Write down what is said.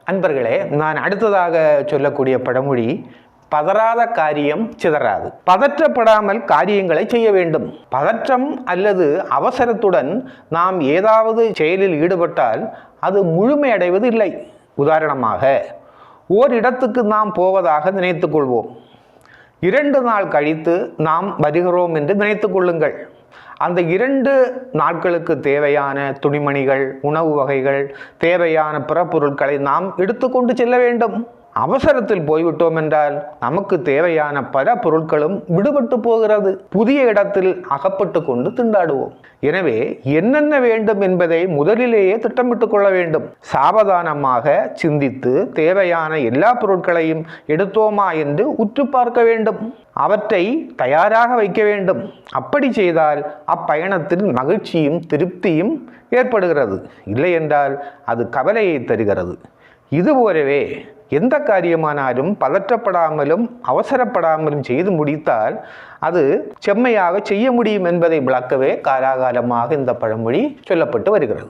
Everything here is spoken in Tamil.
அன்பர்களே, நான் அடுத்ததாக சொல்லக்கூடிய பழமொழி, பதறாத காரியம் சிதறாது. பதற்றப்படாமல் காரியங்களை செய்ய வேண்டும். பதற்றம் அல்லது அவசரத்துடன் நாம் ஏதாவது செயலில் ஈடுபட்டால் அது முழுமையடைவது இல்லை. உதாரணமாக, ஓரிடத்துக்கு நாம் போவதாக நினைத்துக் கொள்வோம். 2 நாள் கழித்து நாம் வருகிறோம் என்று நினைத்துக் கொள்ளுங்கள். அந்த 2 நாட்களுக்கு தேவையான துணிமணிகள், உணவு வகைகள், தேவையான பிற பொருட்களை நாம் எடுத்துக்கொண்டு செல்ல வேண்டும். அவசரத்தில் போய்விட்டோம் என்றால் நமக்கு தேவையான பல பொருட்களும் விடுபட்டு போகிறது. புதிய இடத்தில் அகப்பட்டு கொண்டு திண்டாடுவோம். எனவே என்னென்ன வேண்டும் என்பதை முதலிலேயே திட்டமிட்டுக் கொள்ள வேண்டும். சாவதானமாக சிந்தித்து தேவையான எல்லா பொருட்களையும் எடுத்தோமா என்று உற்று பார்க்க வேண்டும். அவற்றை தயாராக வைக்க வேண்டும். அப்படி செய்தால் அப்பயணத்தில் மகிழ்ச்சியும் திருப்தியும் ஏற்படுகிறது. இல்லை என்றால் அது கவலையை தருகிறது. இதுபோலவே எந்த காரியமானாலும் பதற்றப்படாமலும் அவசரப்படாமலும் செய்து முடித்தால் அது செம்மையாக செய்ய முடியும் என்பதை விளக்கவே காலாகாலமாக இந்த பழமொழி சொல்லப்பட்டு வருகிறது.